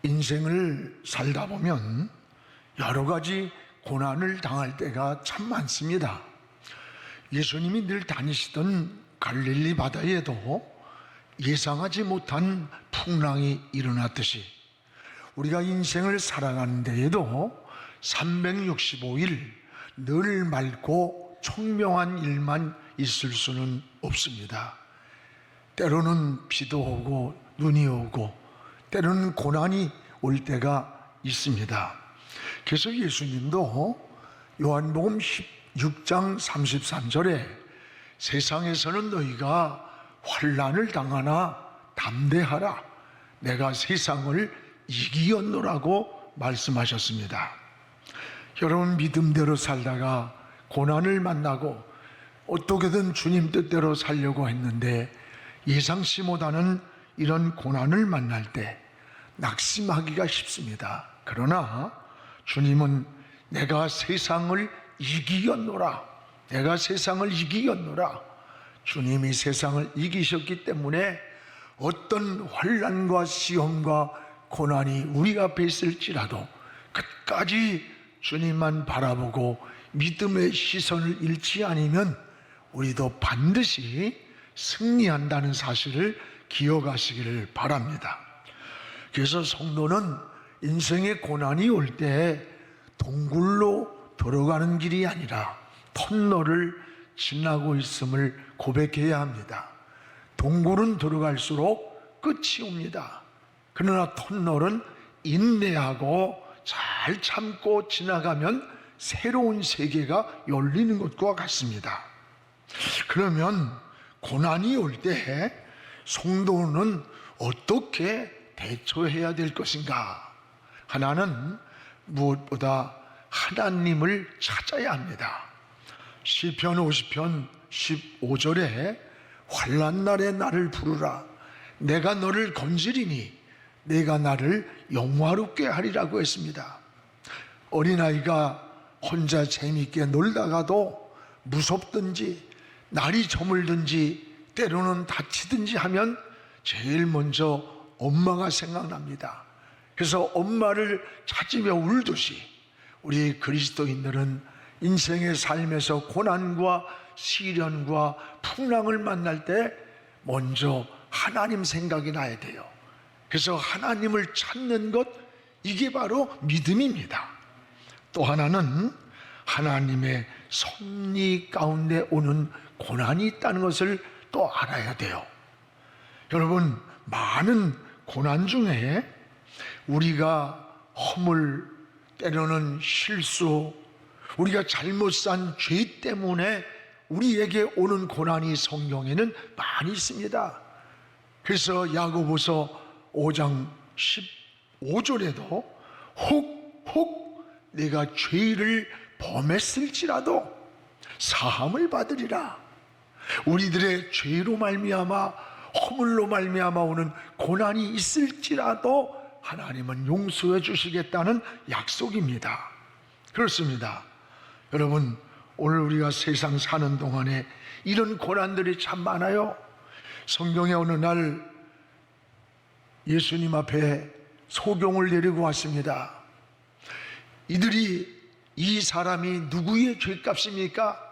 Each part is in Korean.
인생을 살다 보면 여러 가지 고난을 당할 때가 참 많습니다. 예수님이 늘 다니시던 갈릴리 바다에도 예상하지 못한 풍랑이 일어났듯이 우리가 인생을 살아가는 데에도 365일 늘 맑고 총명한 일만 있을 수는 없습니다. 때로는 비도 오고 눈이 오고 때로는 고난이 올 때가 있습니다. 그래서 예수님도 요한복음 16장 33절에 세상에서는 너희가 환난을 당하나 담대하라, 내가 세상을 이기었노라고 말씀하셨습니다. 여러분, 믿음대로 살다가 고난을 만나고 어떻게든 주님 뜻대로 살려고 했는데 예상치 못하는 이런 고난을 만날 때 낙심하기가 쉽습니다. 그러나 주님은 내가 세상을 이기었노라, 내가 세상을 이기었노라. 주님이 세상을 이기셨기 때문에 어떤 환난과 시험과 고난이 우리 앞에 있을지라도 끝까지 주님만 바라보고 믿음의 시선을 잃지 않으면 우리도 반드시 승리한다는 사실을 기억하시기를 바랍니다. 그래서 성도는 인생의 고난이 올 때 동굴로 들어가는 길이 아니라 터널을 지나고 있음을 고백해야 합니다. 동굴은 들어갈수록 끝이 옵니다. 그러나 터널은 인내하고 잘 참고 지나가면 새로운 세계가 열리는 것과 같습니다. 그러면 고난이 올 때 성도는 어떻게 대처해야 될 것인가? 하나는 무엇보다 하나님을 찾아야 합니다. 시편 50편 15절에 환난 날에 나를 부르라, 내가 너를 건지리니 내가 나를 영화롭게 하리라고 했습니다. 어린아이가 혼자 재미있게 놀다가도 무섭든지 날이 저물든지 때로는 다치든지 하면 제일 먼저 엄마가 생각납니다. 그래서 엄마를 찾으며 울듯이 우리 그리스도인들은 인생의 삶에서 고난과 시련과 풍랑을 만날 때 먼저 하나님 생각이 나야 돼요. 그래서 하나님을 찾는 것, 이게 바로 믿음입니다. 또 하나는 하나님의 섭리 가운데 오는 고난이 있다는 것을 또 알아야 돼요. 여러분, 많은 고난 중에 우리가 허물, 때로는 실수, 우리가 잘못 산 죄 때문에 우리에게 오는 고난이 성경에는 많이 있습니다. 그래서 야고보서 5장 15절에도 혹 내가 죄를 범했을지라도 사함을 받으리라. 우리들의 죄로 말미암아 허물로 말미암아 오는 고난이 있을지라도 하나님은 용서해 주시겠다는 약속입니다. 그렇습니다. 여러분, 오늘 우리가 세상 사는 동안에 이런 고난들이 참 많아요. 성경에 어느 날 예수님 앞에 소경을 데리고 왔습니다. 이들이 이 사람이 누구의 죄값입니까?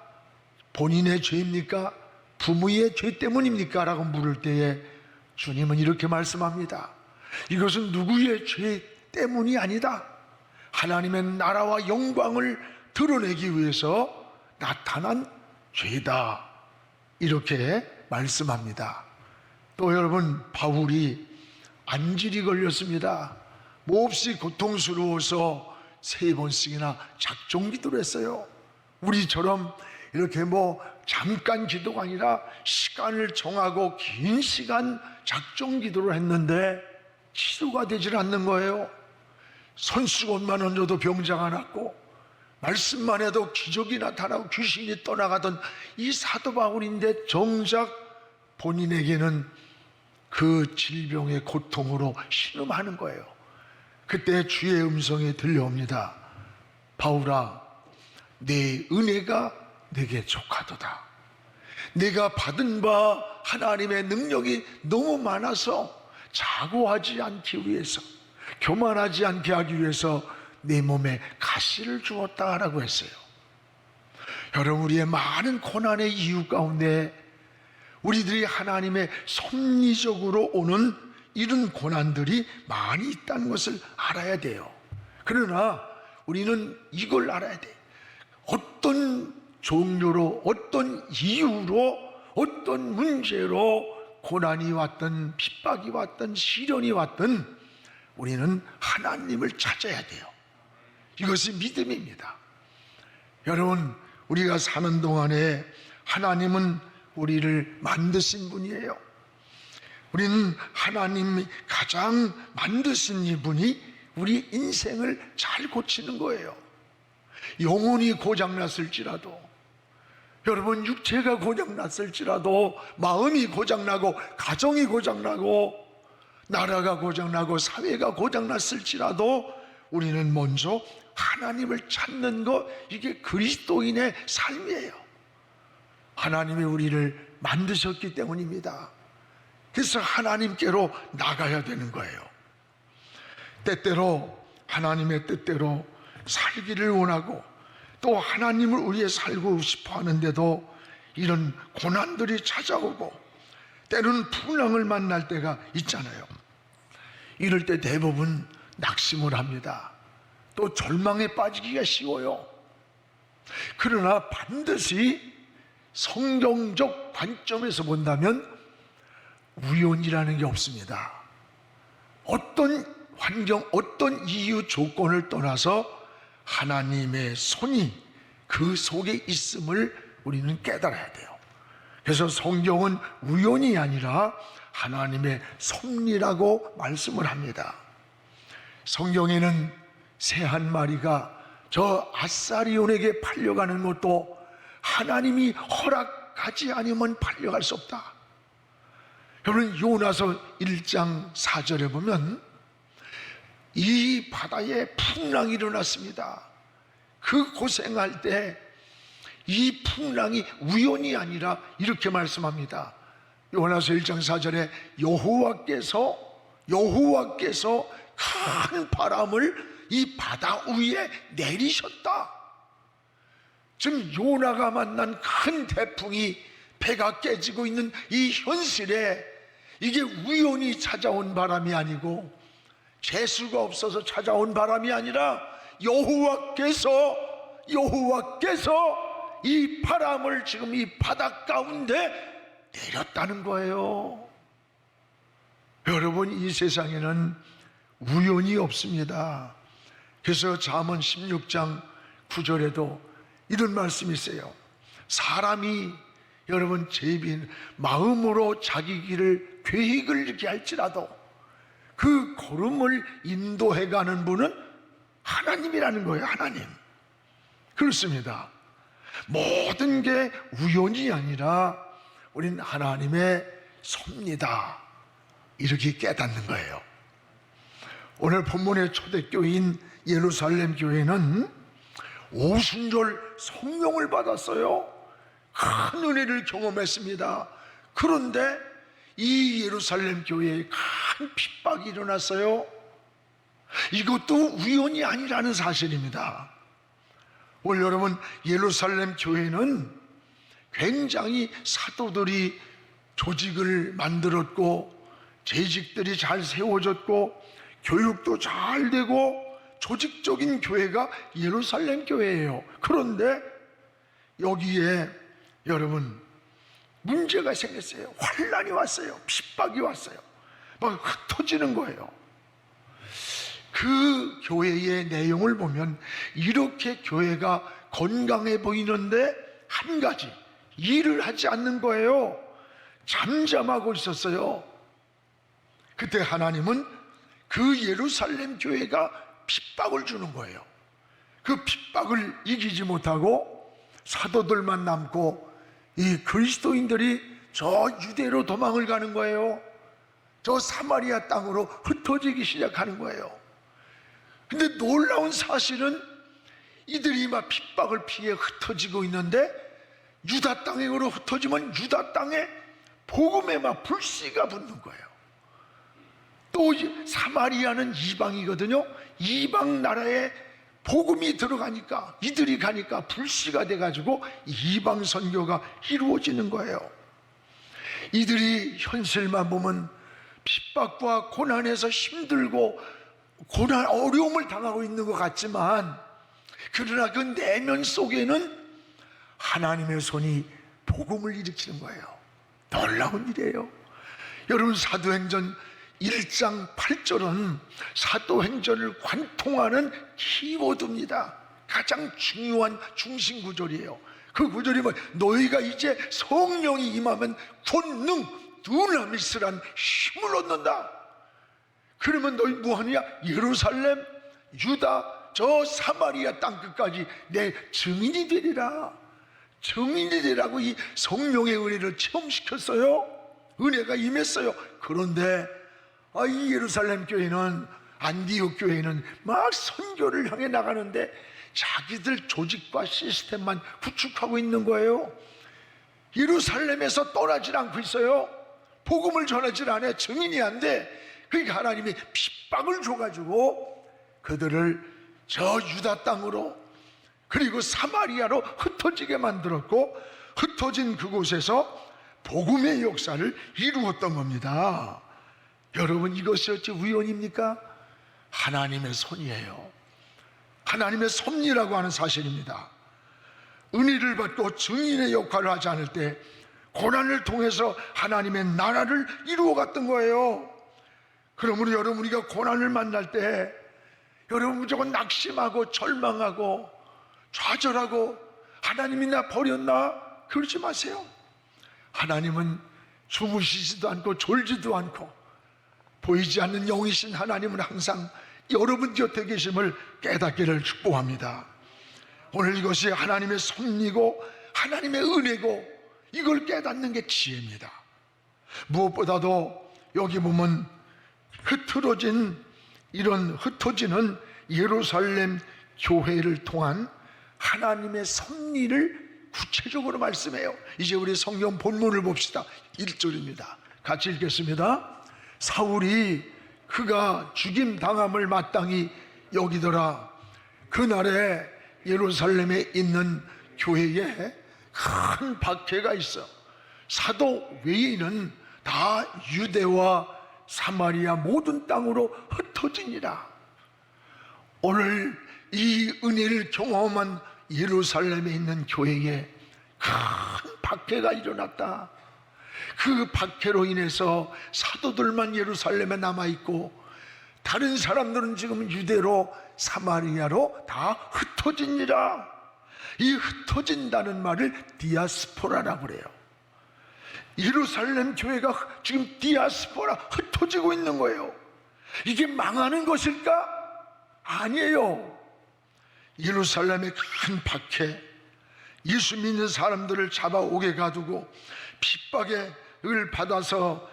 본인의 죄입니까? 부모의 죄 때문입니까? 라고 물을 때에 주님은 이렇게 말씀합니다. 이것은 누구의 죄 때문이 아니다. 하나님의 나라와 영광을 드러내기 위해서 나타난 죄다. 이렇게 말씀합니다. 또 여러분, 바울이 안질이 걸렸습니다. 몹시 고통스러워서 3번씩이나 작정 기도를 했어요. 우리처럼 이렇게 잠깐 기도가 아니라 시간을 정하고 긴 시간 작정 기도를 했는데 치료가 되질 않는 거예요. 손수건만 얹어도 병자가 났고 말씀만 해도 기적이 나타나고 귀신이 떠나가던 이 사도 바울인데 정작 본인에게는 그 질병의 고통으로 신음하는 거예요. 그때 주의 음성이 들려옵니다. 바울아, 내 은혜가 내게 족하도다. 내가 받은 바 하나님의 능력이 너무 많아서 자고하지 않기 위해서, 교만하지 않게 하기 위해서 내 몸에 가시를 주었다라고 했어요. 여러분, 우리의 많은 고난의 이유 가운데 우리들이 하나님의 섭리적으로 오는 이런 고난들이 많이 있다는 것을 알아야 돼요. 그러나 우리는 이걸 알아야 돼. 어떤 종류로, 어떤 이유로, 어떤 문제로 고난이 왔든 핍박이 왔든 시련이 왔든 우리는 하나님을 찾아야 돼요. 이것이 믿음입니다. 여러분, 우리가 사는 동안에 하나님은 우리를 만드신 분이에요. 우리는 하나님이 가장 만드신 이분이 우리 인생을 잘 고치는 거예요. 영혼이 고장났을지라도, 여러분 육체가 고장났을지라도, 마음이 고장나고 가정이 고장나고 나라가 고장나고 사회가 고장났을지라도 우리는 먼저 하나님을 찾는 것, 이게 그리스도인의 삶이에요. 하나님이 우리를 만드셨기 때문입니다. 그래서 하나님께로 나가야 되는 거예요. 때때로 하나님의 뜻대로 살기를 원하고 또 하나님을 위해 살고 싶어 하는데도 이런 고난들이 찾아오고 때로는 풍랑을 만날 때가 있잖아요. 이럴 때 대부분 낙심을 합니다. 또 절망에 빠지기가 쉬워요. 그러나 반드시 성경적 관점에서 본다면 우연이라는 게 없습니다. 어떤 환경, 어떤 이유, 조건을 떠나서 하나님의 손이 그 속에 있음을 우리는 깨달아야 돼요. 그래서 성경은 우연이 아니라 하나님의 섭리라고 말씀을 합니다. 성경에는 새 한 마리가 저 아사리온에게 팔려가는 것도 하나님이 허락하지 않으면 팔려갈 수 없다. 여러분, 요나서 1장 4절에 보면 이 바다에 풍랑이 일어났습니다. 그 고생할 때 이 풍랑이 우연이 아니라 이렇게 말씀합니다. 요나서 1장 4절에 여호와께서 큰 바람을 이 바다 위에 내리셨다. 지금 요나가 만난 큰 태풍이 배가 깨지고 있는 이 현실에 이게 우연히 찾아온 바람이 아니고 재수가 없어서 찾아온 바람이 아니라 여호와께서 이 바람을 지금 이 바다 가운데 내렸다는 거예요. 여러분, 이 세상에는 우연이 없습니다. 그래서 잠언 16장 9절에도 이런 말씀이 있어요. 사람이, 여러분, 제빈 마음으로 자기 길을 계획을 이렇게 할지라도 그 걸음을 인도해가는 분은 하나님이라는 거예요. 하나님. 그렇습니다. 모든 게 우연이 아니라 우리는 하나님의 섭니다, 이렇게 깨닫는 거예요. 오늘 본문의 초대교회인 예루살렘 교회는 오순절 성령을 받았어요. 큰 은혜를 경험했습니다. 그런데 이 예루살렘 교회에 큰 핍박이 일어났어요. 이것도 우연이 아니라는 사실입니다. 오늘 여러분, 예루살렘 교회는 굉장히 사도들이 조직을 만들었고 재직들이 잘 세워졌고 교육도 잘 되고 조직적인 교회가 예루살렘 교회예요. 그런데 여기에 여러분 문제가 생겼어요. 환란이 왔어요. 핍박이 왔어요. 막 흩어지는 거예요. 그 교회의 내용을 보면 이렇게 교회가 건강해 보이는데 한 가지 일을 하지 않는 거예요. 잠잠하고 있었어요. 그때 하나님은 그 예루살렘 교회가 핍박을 주는 거예요. 그 핍박을 이기지 못하고 사도들만 남고 이 그리스도인들이 저 유대로 도망을 가는 거예요. 저 사마리아 땅으로 흩어지기 시작하는 거예요. 근데 놀라운 사실은 이들이 막 핍박을 피해 흩어지고 있는데 유다 땅으로 흩어지면 유다 땅에 복음에 막 불씨가 붙는 거예요. 또 사마리아는 이방이거든요. 이방 나라에 복음이 들어가니까, 이들이 가니까 불씨가 돼가지고 이방 선교가 이루어지는 거예요. 이들이 현실만 보면 핍박과 고난에서 힘들고 고난, 어려움을 당하고 있는 것 같지만, 그러나 그 내면 속에는 하나님의 손이 복음을 일으키는 거예요. 놀라운 일이에요. 여러분, 사도행전 1장 8절은 사도행전을 관통하는 키워드입니다. 가장 중요한 중심 구절이에요. 그 구절이 뭐, 너희가 이제 성령이 임하면 권능 두나미스란 힘을 얻는다. 그러면 너희 뭐하냐? 예루살렘, 유다, 저 사마리아 땅끝까지 내 증인이 되리라. 증인이 되라고 이 성령의 은혜를 체험시켰어요. 은혜가 임했어요. 그런데 이 예루살렘 교회는, 안디옥 교회는 막 선교를 향해 나가는데 자기들 조직과 시스템만 구축하고 있는 거예요. 예루살렘에서 떠나질 않고 있어요. 복음을 전하질 않아. 증인이 안 돼. 그러니까 하나님이 핍박을 줘가지고 그들을 저 유다 땅으로, 그리고 사마리아로 흩어지게 만들었고, 흩어진 그곳에서 복음의 역사를 이루었던 겁니다. 여러분, 이것이 어찌 우연입니까? 하나님의 손이에요. 하나님의 섭리라고 하는 사실입니다. 은혜를 받고 증인의 역할을 하지 않을 때 고난을 통해서 하나님의 나라를 이루어갔던 거예요. 그러므로 여러분, 우리가 고난을 만날 때 여러분 무조건 낙심하고 절망하고 좌절하고 하나님이 나 버렸나? 그러지 마세요. 하나님은 주무시지도 않고 졸지도 않고 보이지 않는 영이신 하나님은 항상 여러분 곁에 계심을 깨닫기를 축복합니다. 오늘 이것이 하나님의 섭리고 하나님의 은혜고, 이걸 깨닫는 게 지혜입니다. 무엇보다도 여기 보면 흩어지는 예루살렘 교회를 통한 하나님의 섭리를 구체적으로 말씀해요. 이제 우리 성경 본문을 봅시다. 1절입니다. 같이 읽겠습니다. 사울이 그가 죽임 당함을 마땅히 여기더라. 그날에 예루살렘에 있는 교회에 큰 박해가 있어. 사도 외에는 다 유대와 사마리아 모든 땅으로 흩어지니라. 오늘 이 은혜를 경험한 예루살렘에 있는 교회에 큰 박해가 일어났다. 그 박해로 인해서 사도들만 예루살렘에 남아있고 다른 사람들은 지금 유대로 사마리아로 다 흩어지니라. 이 흩어진다는 말을 디아스포라라고 그래요. 예루살렘 교회가 지금 디아스포라, 흩어지고 있는 거예요. 이게 망하는 것일까? 아니에요. 예루살렘의 큰 박해, 예수 믿는 사람들을 잡아오게 가두고 핍박을 받아서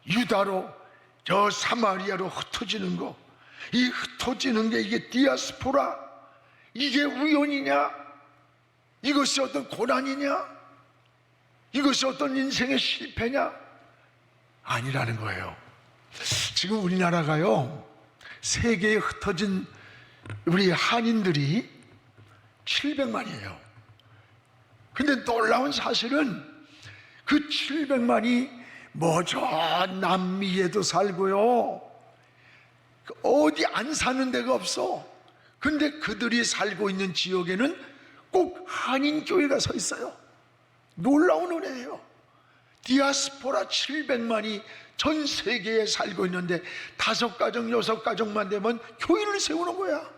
유다로, 저 사마리아로 흩어지는 거, 이 흩어지는 게 이게 디아스포라, 이게 우연이냐? 이것이 어떤 고난이냐? 이것이 어떤 인생의 실패냐? 아니라는 거예요. 지금 우리나라가요, 세계에 흩어진 우리 한인들이 700만이에요. 근데 놀라운 사실은 그 700만이 저 남미에도 살고요, 어디 안 사는 데가 없어. 근데 그들이 살고 있는 지역에는 꼭 한인교회가 서 있어요. 놀라운 은혜예요. 디아스포라 700만이 전 세계에 살고 있는데 5가정, 6가정만 되면 교회를 세우는 거야.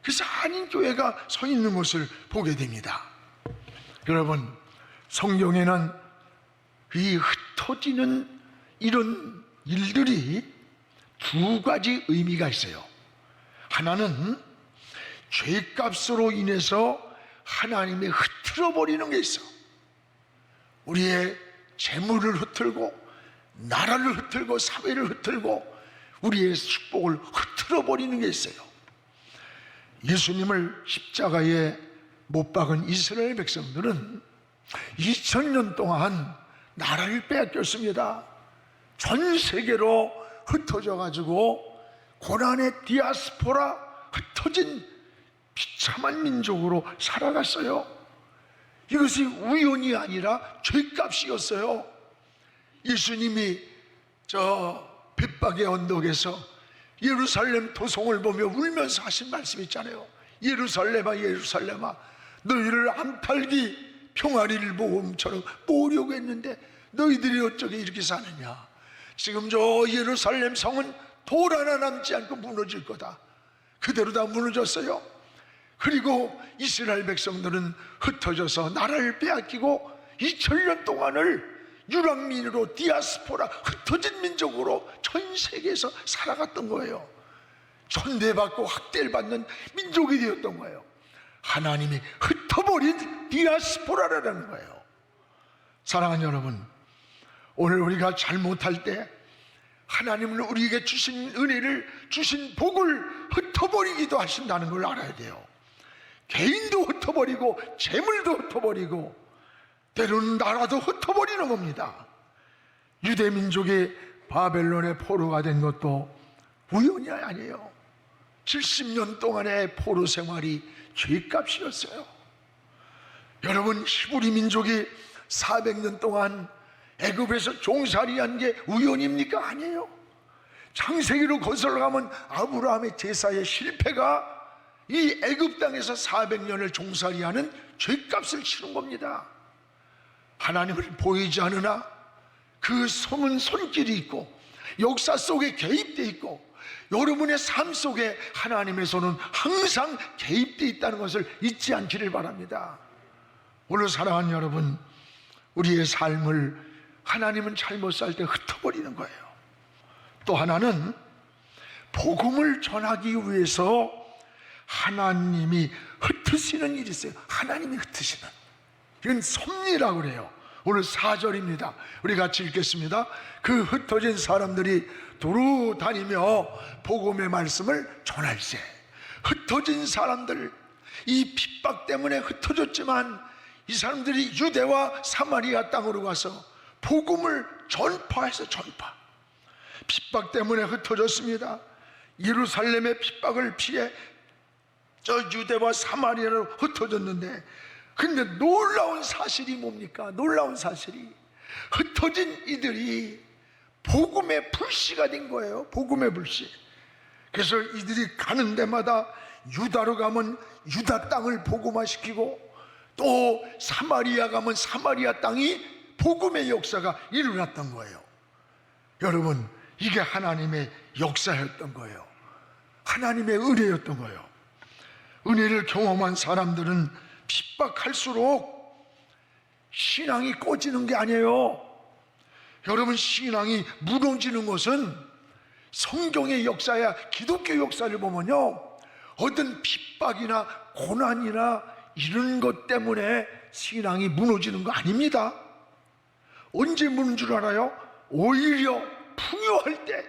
그래서 한인교회가 서 있는 것을 보게 됩니다. 여러분, 성경에는 이 흩어지는 이런 일들이 2가지 의미가 있어요. 하나는 죄값으로 인해서 하나님이 흐트러버리는 게 있어. 우리의 재물을 흐트고 나라를 흐트고 사회를 흐트고 우리의 축복을 흐트러버리는 게 있어요. 예수님을 십자가에 못 박은 이스라엘 백성들은 2000년 동안 나라를 빼앗겼습니다. 전 세계로 흩어져 가지고 고난의 디아스포라, 흩어진 비참한 민족으로 살아갔어요. 이것이 우연이 아니라 죄값이었어요. 예수님이 저 벳박의 언덕에서 예루살렘 도성을 보며 울면서 하신 말씀 있잖아요. 예루살렘아 예루살렘아, 너희를 암탉이 평화리를 모음처럼 모으려고 했는데 너희들이 어쩌게 이렇게 사느냐. 지금 저 예루살렘 성은 돌 하나 남지 않고 무너질 거다. 그대로 다 무너졌어요. 그리고 이스라엘 백성들은 흩어져서 나라를 빼앗기고 2000년 동안을 유랑민으로 디아스포라, 흩어진 민족으로 전 세계에서 살아갔던 거예요. 천대받고 학대를 받는 민족이 되었던 거예요. 하나님이 흩어버린 디아스포라라는 거예요. 사랑하는 여러분, 오늘 우리가 잘못할 때 하나님은 우리에게 주신 은혜를, 주신 복을 흩어버리기도 하신다는 걸 알아야 돼요. 개인도 흩어버리고 재물도 흩어버리고 때로는 나라도 흩어버리는 겁니다. 유대민족이 바벨론의 포로가 된 것도 우연이 아니에요. 70년 동안의 포로 생활이 죄값이었어요. 여러분, 히브리 민족이 400년 동안 애굽에서 종살이한 게 우연입니까? 아니에요. 창세기로 거슬러 가면 아브라함의 제사의 실패가 이 애굽 땅에서 400년을 종살이하는 죄값을 치른 겁니다. 하나님을 보이지 않으나 그 숨은 손길이 있고 역사 속에 개입되어 있고 여러분의 삶 속에 하나님의 손은 항상 개입되어 있다는 것을 잊지 않기를 바랍니다. 오늘 사랑하는 여러분, 우리의 삶을 하나님은 잘못 살 때 흩어버리는 거예요. 또 하나는 복음을 전하기 위해서 하나님이 흩으시는 일이 있어요. 하나님이 흩으시는, 이건 섭리라고 그래요. 오늘 4절입니다. 우리 같이 읽겠습니다. 그 흩어진 사람들이 두루 다니며 복음의 말씀을 전할세. 흩어진 사람들, 이 핍박 때문에 흩어졌지만 이 사람들이 유대와 사마리아 땅으로 가서 복음을 전파해서 전파. 핍박 때문에 흩어졌습니다. 예루살렘의 핍박을 피해 저 유대와 사마리아로 흩어졌는데, 근데 놀라운 사실이 뭡니까? 놀라운 사실이 흩어진 이들이 복음의 불씨가 된 거예요. 복음의 불씨. 그래서 이들이 가는 데마다 유다로 가면 유다 땅을 복음화시키고, 또 사마리아 가면 사마리아 땅이 복음의 역사가 일어났던 거예요. 여러분, 이게 하나님의 역사였던 거예요. 하나님의 은혜였던 거예요. 은혜를 경험한 사람들은 핍박할수록 신앙이 꺼지는 게 아니에요. 여러분, 신앙이 무너지는 것은 성경의 역사야, 기독교 역사를 보면요, 어떤 핍박이나 고난이나 이런 것 때문에 신앙이 무너지는 거 아닙니다. 언제 무너진 줄 알아요? 오히려 풍요할 때,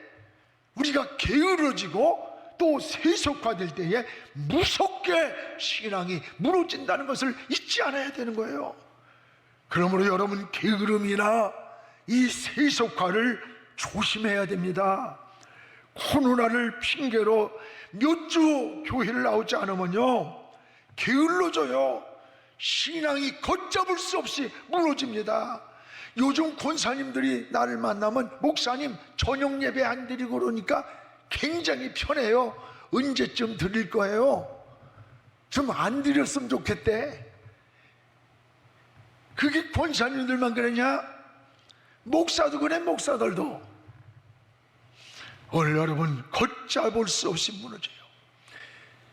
우리가 게으러지고 또 세속화될 때에 무섭게 신앙이 무너진다는 것을 잊지 않아야 되는 거예요. 그러므로 여러분, 게으름이나 이 세속화를 조심해야 됩니다. 코로나를 핑계로 몇 주 교회를 나오지 않으면요, 게을러져요. 신앙이 걷잡을 수 없이 무너집니다. 요즘 권사님들이 나를 만나면 목사님 저녁 예배 안 드리고 그러니까 굉장히 편해요. 언제쯤 드릴 거예요? 좀 안 드렸으면 좋겠대. 그게 권사님들만 그러냐? 목사도 그래, 목사들도. 오늘 여러분, 걷잡을 수 없이 무너져요.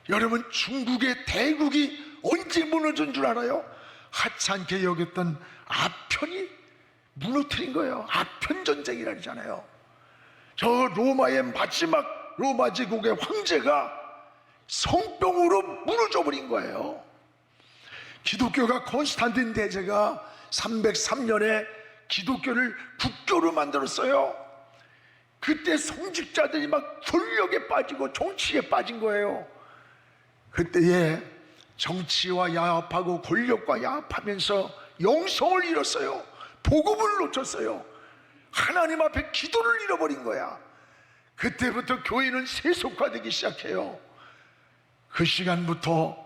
여러분, 중국의 대국이 언제 무너진 줄 알아요? 하찮게 여겼던 아편이 무너뜨린 거예요. 아편 전쟁이라잖아요. 저 로마의 마지막 로마 제국의 황제가 성병으로 무너져 버린 거예요. 기독교가 콘스탄틴 대제가 303년에 기독교를 국교로 만들었어요. 그때 성직자들이 막 권력에 빠지고 정치에 빠진 거예요. 그때에 정치와 야합하고 권력과 야합하면서 영성을 잃었어요. 복음을 놓쳤어요. 하나님 앞에 기도를 잃어버린 거야. 그때부터 교회는 세속화되기 시작해요. 그 시간부터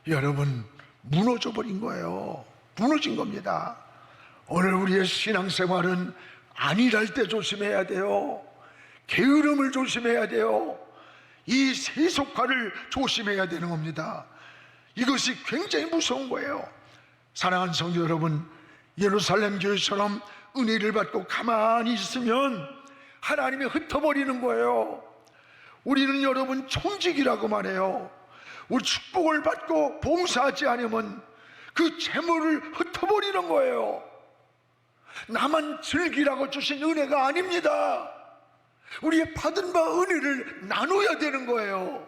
여러분 무너져 버린 거예요. 무너진 겁니다. 오늘 우리의 신앙생활은 안일할 때 조심해야 돼요. 게으름을 조심해야 돼요. 이 세속화를 조심해야 되는 겁니다. 이것이 굉장히 무서운 거예요. 사랑하는 성도 여러분, 예루살렘 교회처럼 은혜를 받고 가만히 있으면 하나님이 흩어버리는 거예요. 우리는 여러분 청직이라고 말해요. 우리 축복을 받고 봉사하지 않으면 그 재물을 흩어버리는 거예요. 나만 즐기라고 주신 은혜가 아닙니다. 우리의 받은 바 은혜를 나눠야 되는 거예요.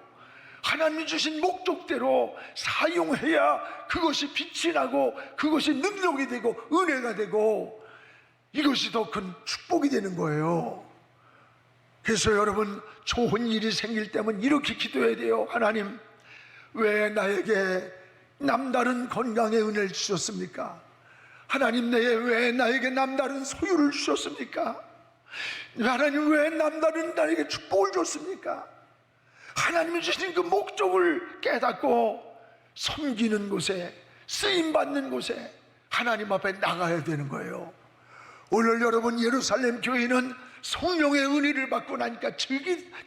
하나님이 주신 목적대로 사용해야 그것이 빛이 나고 그것이 능력이 되고 은혜가 되고 이것이 더 큰 축복이 되는 거예요. 그래서 여러분 좋은 일이 생길 때면 이렇게 기도해야 돼요. 하나님, 왜 나에게 남다른 건강의 은혜를 주셨습니까? 하나님, 왜 나에게 남다른 소유를 주셨습니까? 하나님, 왜 남다른 나에게 축복을 줬습니까? 하나님이 주신 그 목적을 깨닫고 섬기는 곳에, 쓰임받는 곳에 하나님 앞에 나가야 되는 거예요. 오늘 여러분 예루살렘 교회는 성령의 은혜를 받고 나니까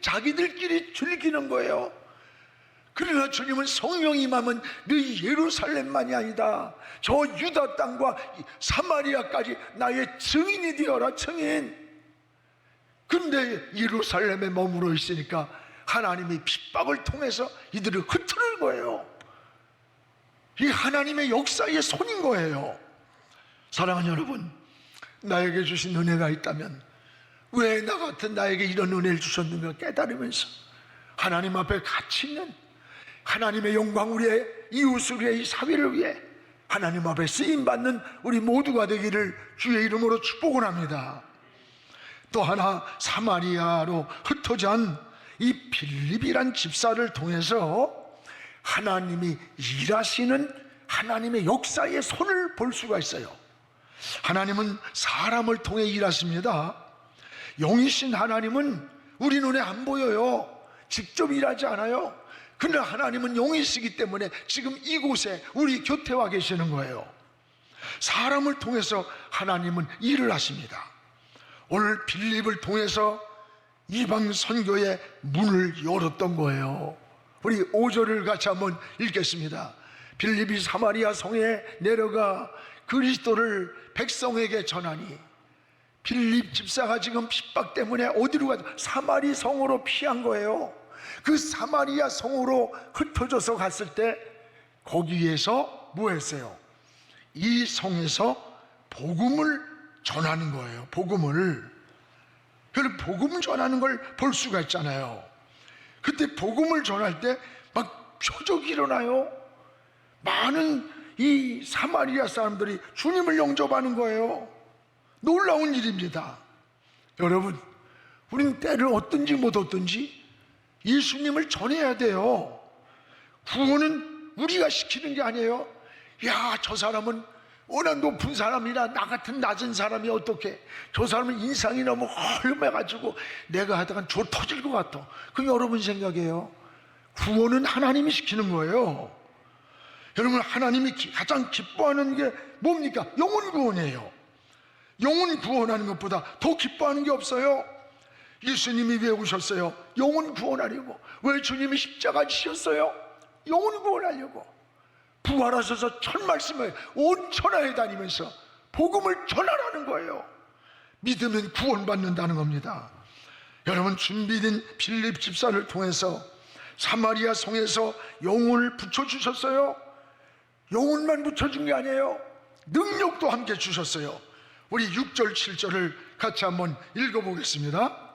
자기들끼리 즐기는 거예요. 그러나 주님은 성령이 임하면 너희 예루살렘만이 아니다, 저 유다 땅과 사마리아까지 나의 증인이 되어라. 증인. 근데 예루살렘에 머물러 있으니까 하나님이 핍박을 통해서 이들을 흩트는 거예요. 이 하나님의 역사의 손인 거예요. 사랑하는 여러분, 나에게 주신 은혜가 있다면 왜 나 같은 나에게 이런 은혜를 주셨는가 깨달으면서 하나님 앞에 가치 있는 하나님의 영광, 우리의 이웃을 위해, 이 사회를 위해 하나님 앞에 쓰임받는 우리 모두가 되기를 주의 이름으로 축복을 합니다. 또 하나, 사마리아로 흩어진 이 빌립이란 집사를 통해서 하나님이 일하시는 하나님의 역사의 손을 볼 수가 있어요. 하나님은 사람을 통해 일하십니다. 영이신 하나님은 우리 눈에 안 보여요. 직접 일하지 않아요. 그러나 하나님은 영이시기 때문에 지금 이곳에 우리 곁에 와 계시는 거예요. 사람을 통해서 하나님은 일을 하십니다. 오늘 빌립을 통해서 이방 선교의 문을 열었던 거예요. 우리 5절을 같이 한번 읽겠습니다. 빌립이 사마리아 성에 내려가 그리스도를 백성에게 전하니, 빌립 집사가 지금 핍박 때문에 어디로 가죠? 사마리 성으로 피한 거예요. 그 사마리아 성으로 흩어져서 갔을 때 거기에서 뭐 했어요? 이 성에서 복음을 전하는 거예요. 복음을. 그래서 복음을 전하는 걸 볼 수가 있잖아요. 그때 복음을 전할 때 막 표적이 일어나요. 많은 이 사마리아 사람들이 주님을 영접하는 거예요. 놀라운 일입니다. 여러분, 우리는 때를 얻든지 못 얻든지 예수님을 전해야 돼요. 구원은 우리가 시키는 게 아니에요. 야, 저 사람은 워낙 높은 사람이라 나 같은 낮은 사람이 어떻게, 저 사람은 인상이 너무 헐름해가지고 내가 하다간 조 터질 것 같아. 그 여러분 생각이에요. 구원은 하나님이 시키는 거예요. 여러분, 하나님이 가장 기뻐하는 게 뭡니까? 영혼 구원이에요. 영혼 구원하는 것보다 더 기뻐하는 게 없어요. 예수님이 왜 오셨어요? 영혼 구원하려고. 왜 주님이 십자가 지셨어요? 영혼 구원하려고. 부활하셔서 첫 말씀을 온 천하에 다니면서 복음을 전하라는 거예요. 믿으면 구원받는다는 겁니다. 여러분, 준비된 빌립 집사를 통해서 사마리아 성에서 영혼을 붙여주셨어요. 영혼만 붙여준 게 아니에요. 능력도 함께 주셨어요. 우리 6절 7절을 같이 한번 읽어보겠습니다.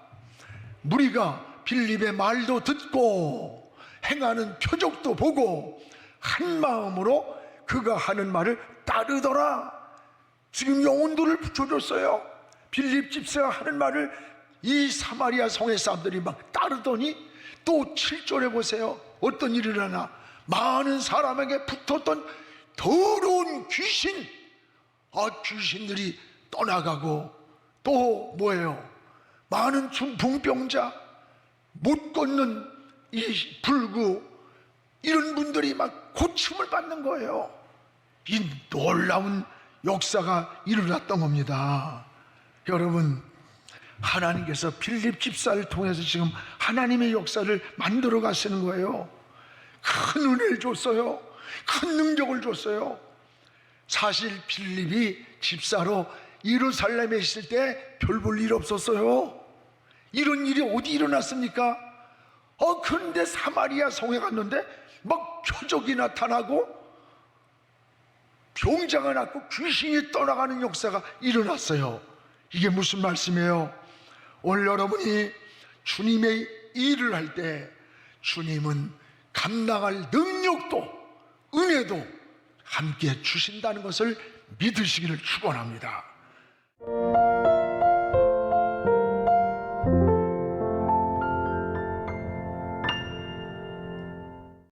무리가 빌립의 말도 듣고 행하는 표적도 보고 한 마음으로 그가 하는 말을 따르더라. 지금 영혼들을 붙여줬어요. 빌립 집사가 하는 말을 이 사마리아 성의 사람들이 막 따르더니 또 7절에 보세요. 어떤 일이 일어나? 많은 사람에게 붙었던 더러운 귀신, 귀신들이 떠나가고, 또 뭐예요? 많은 중풍병자, 못 걷는 이 불구 이런 분들이 막 고침을 받는 거예요. 이 놀라운 역사가 일어났던 겁니다. 여러분, 하나님께서 빌립 집사를 통해서 지금 하나님의 역사를 만들어 가시는 거예요. 큰 은혜를 줬어요. 큰 능력을 줬어요. 사실 빌립이 집사로 예루살렘에 있을 때 별 볼 일 없었어요. 이런 일이 어디 일어났습니까? 그런데 사마리아 성에 갔는데 막 표적이 나타나고 병자가 낫고 귀신이 떠나가는 역사가 일어났어요. 이게 무슨 말씀이에요? 오늘 여러분이 주님의 일을 할 때 주님은 감당할 능력도 은혜도 함께 주신다는 것을 믿으시기를 축원합니다.